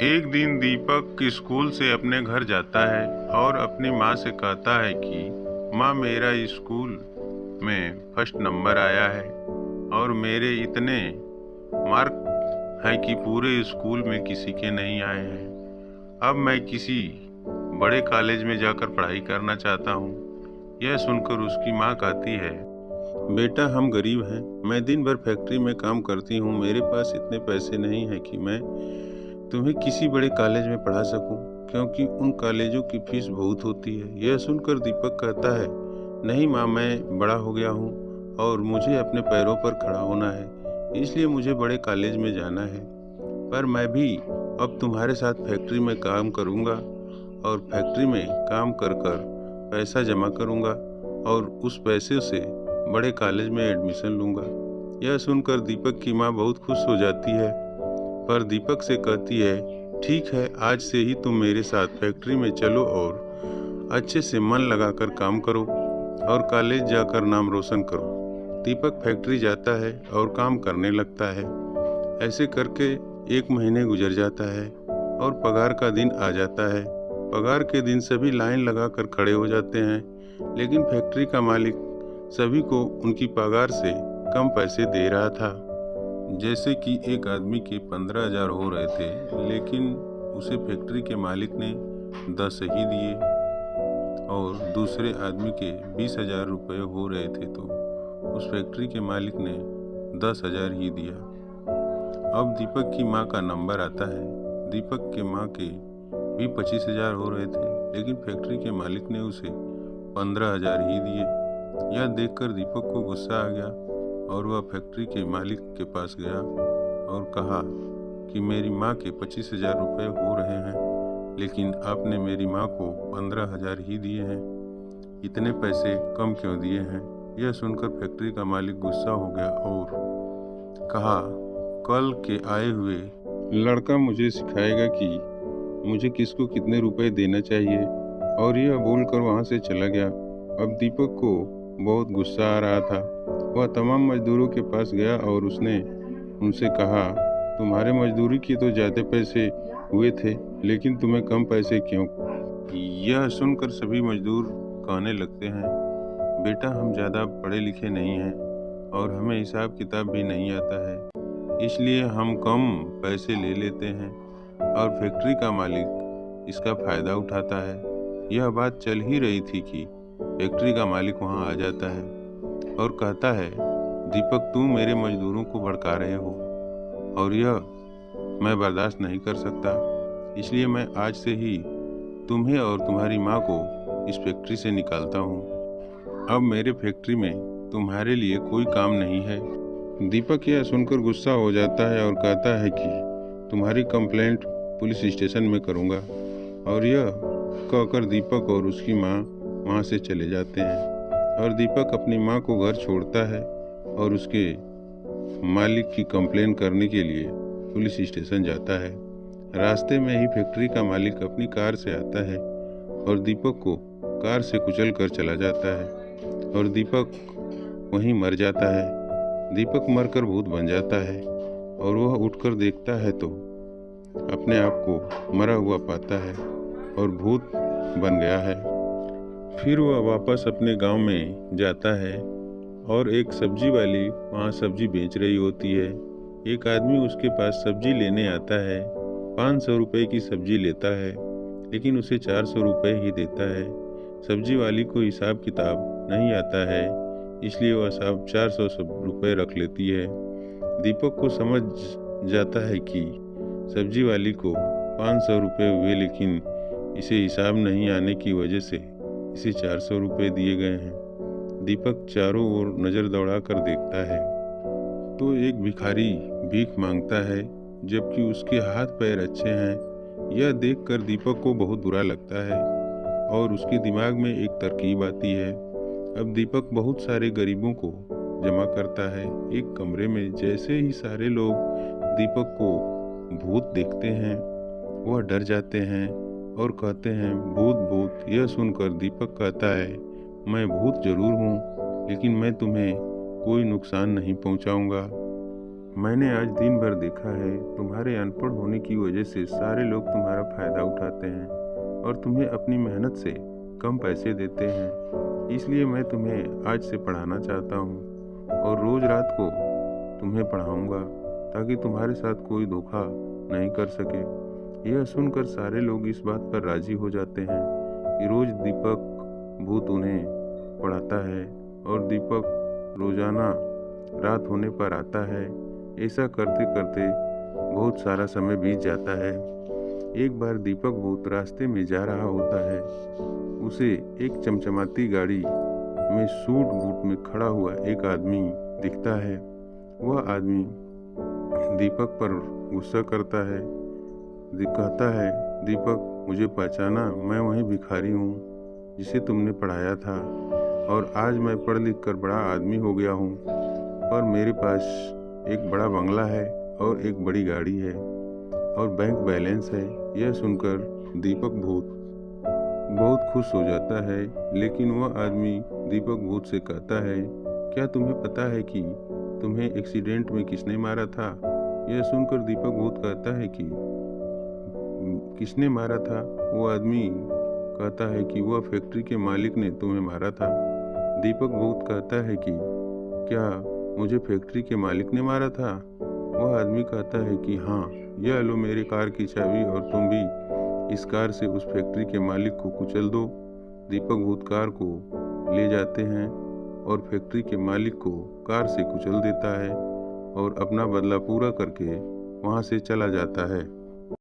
एक दिन दीपक स्कूल से अपने घर जाता है और अपनी माँ से कहता है कि माँ, मेरा स्कूल में फर्स्ट नंबर आया है और मेरे इतने मार्क हैं कि पूरे स्कूल में किसी के नहीं आए हैं। अब मैं किसी बड़े कॉलेज में जाकर पढ़ाई करना चाहता हूँ। यह सुनकर उसकी माँ कहती है, बेटा, हम गरीब हैं। मैं दिन भर फैक्ट्री में काम करती हूँ। मेरे पास इतने पैसे नहीं हैं कि मैं तुम्हें किसी बड़े कॉलेज में पढ़ा सकूं, क्योंकि उन कॉलेजों की फीस बहुत होती है। यह सुनकर दीपक कहता है, नहीं माँ, मैं बड़ा हो गया हूँ और मुझे अपने पैरों पर खड़ा होना है, इसलिए मुझे बड़े कॉलेज में जाना है। पर मैं भी अब तुम्हारे साथ फैक्ट्री में काम करूँगा और फैक्ट्री में काम कर कर पैसा जमा करूँगा और उस पैसे से बड़े कॉलेज में एडमिशन लूँगा। यह सुनकर दीपक की माँ बहुत खुश हो जाती है, पर दीपक से कहती है, ठीक है, आज से ही तुम मेरे साथ फैक्ट्री में चलो और अच्छे से मन लगाकर काम करो और कॉलेज जाकर नाम रोशन करो। दीपक फैक्ट्री जाता है और काम करने लगता है। ऐसे करके 1 महीने गुजर जाता है और पगार का दिन आ जाता है। पगार के दिन सभी लाइन लगाकर खड़े हो जाते हैं, लेकिन फैक्ट्री का मालिक सभी को उनकी पगार से कम पैसे दे रहा था। जैसे कि एक आदमी के 15,000 हो रहे थे, लेकिन उसे फैक्ट्री के मालिक ने 10 ही दिए और दूसरे आदमी के 20,000 रुपये हो रहे थे, तो उस फैक्ट्री के मालिक ने 10,000 ही दिया। अब दीपक की माँ का नंबर आता है। दीपक के माँ के भी 25,000 हो रहे थे, लेकिन फैक्ट्री के मालिक ने उसे 15,000 ही दिए। यह देखकर दीपक को गुस्सा आ गया और वह फैक्ट्री के मालिक के पास गया और कहा कि मेरी माँ के 25,000 रुपये हो रहे हैं, लेकिन आपने मेरी माँ को 15,000 ही दिए हैं। इतने पैसे कम क्यों दिए हैं? यह सुनकर फैक्ट्री का मालिक गुस्सा हो गया और कहा, कल के आए हुए लड़का मुझे सिखाएगा कि मुझे किसको कितने रुपए देना चाहिए, और यह बोलकर वहाँ से चला गया। अब दीपक को बहुत गुस्सा आ रहा था। वह तमाम मजदूरों के पास गया और उसने उनसे कहा, तुम्हारे मजदूरी के तो ज़्यादा पैसे हुए थे, लेकिन तुम्हें कम पैसे क्यों? यह सुनकर सभी मजदूर कहने लगते हैं, बेटा, हम ज़्यादा पढ़े लिखे नहीं हैं और हमें हिसाब किताब भी नहीं आता है, इसलिए हम कम पैसे ले लेते हैं और फैक्ट्री का मालिक इसका फ़ायदा उठाता है। यह बात चल ही रही थी कि फैक्ट्री का मालिक वहाँ आ जाता है और कहता है, दीपक, तुम मेरे मजदूरों को भड़का रहे हो और यह मैं बर्दाश्त नहीं कर सकता, इसलिए मैं आज से ही तुम्हें और तुम्हारी माँ को इस फैक्ट्री से निकालता हूँ। अब मेरे फैक्ट्री में तुम्हारे लिए कोई काम नहीं है। दीपक यह सुनकर गुस्सा हो जाता है और कहता है कि तुम्हारी कंप्लेंट पुलिस स्टेशन में करूँगा, और यह कहकर दीपक और उसकी माँ वहाँ से चले जाते हैं और दीपक अपनी माँ को घर छोड़ता है और उसके मालिक की कंप्लेन करने के लिए पुलिस स्टेशन जाता है। रास्ते में ही फैक्ट्री का मालिक अपनी कार से आता है और दीपक को कार से कुचल कर चला जाता है और दीपक वहीं मर जाता है। दीपक मरकर भूत बन जाता है और वह उठकर देखता है तो अपने आप को मरा हुआ पाता है और भूत बन गया है। फिर वह वापस अपने गांव में जाता है और एक सब्जी वाली वहाँ सब्जी बेच रही होती है। एक आदमी उसके पास सब्जी लेने आता है। 500 रुपये की सब्जी लेता है, लेकिन उसे 400 रुपये ही देता है। सब्जी वाली को हिसाब किताब नहीं आता है, इसलिए वह सब 400 रुपये रख लेती है। दीपक को समझ जाता है कि सब्जी वाली को 500 रुपये हुए, लेकिन इसे हिसाब नहीं आने की वजह से इसे 400 रुपये दिए गए हैं। दीपक चारों ओर नज़र दौड़ा कर देखता है तो एक भिखारी भीख मांगता है, जबकि उसके हाथ पैर अच्छे हैं। यह देखकर दीपक को बहुत बुरा लगता है और उसके दिमाग में एक तरकीब आती है। अब दीपक बहुत सारे गरीबों को जमा करता है एक कमरे में। जैसे ही सारे लोग दीपक को भूत देखते हैं, वह डर जाते हैं और कहते हैं, भूत भूत। यह सुनकर दीपक कहता है, मैं भूत जरूर हूँ, लेकिन मैं तुम्हें कोई नुकसान नहीं पहुँचाऊँगा। मैंने आज दिन भर देखा है, तुम्हारे अनपढ़ होने की वजह से सारे लोग तुम्हारा फायदा उठाते हैं और तुम्हें अपनी मेहनत से कम पैसे देते हैं। इसलिए मैं तुम्हें आज से पढ़ाना चाहता हूँ और रोज रात को तुम्हें पढ़ाऊँगा ताकि तुम्हारे साथ कोई धोखा नहीं कर सके। यह सुनकर सारे लोग इस बात पर राजी हो जाते हैं कि रोज दीपक भूत उन्हें पढ़ाता है और दीपक रोजाना रात होने पर आता है। ऐसा करते करते बहुत सारा समय बीत जाता है। एक बार दीपक भूत रास्ते में जा रहा होता है। उसे एक चमचमाती गाड़ी में सूट बूट में खड़ा हुआ एक आदमी दिखता है। वह आदमी दीपक पर गुस्सा करता है। कहता है, दीपक मुझे पहचाना, मैं वही भिखारी हूँ जिसे तुमने पढ़ाया था और आज मैं पढ़ लिख कर बड़ा आदमी हो गया हूँ, पर मेरे पास एक बड़ा बंगला है और एक बड़ी गाड़ी है और बैंक बैलेंस है। यह सुनकर दीपक भूत बहुत खुश हो जाता है, लेकिन वह आदमी दीपक भूत से कहता है, क्या तुम्हें पता है कि तुम्हें एक्सीडेंट में किसने मारा था? यह सुनकर दीपक भूत कहता है कि किसने मारा था? वो आदमी कहता है कि वह फैक्ट्री के मालिक ने तुम्हें मारा था। दीपक भूत कहता है कि क्या मुझे फैक्ट्री के मालिक ने मारा था? वह आदमी कहता है कि हाँ, यह लो मेरे कार की चाबी और तुम भी इस कार से उस फैक्ट्री के मालिक को कुचल दो। दीपक भूत कार को ले जाते हैं और फैक्ट्री के मालिक को कार से कुचल देता है और अपना बदला पूरा करके वहाँ से चला जाता है।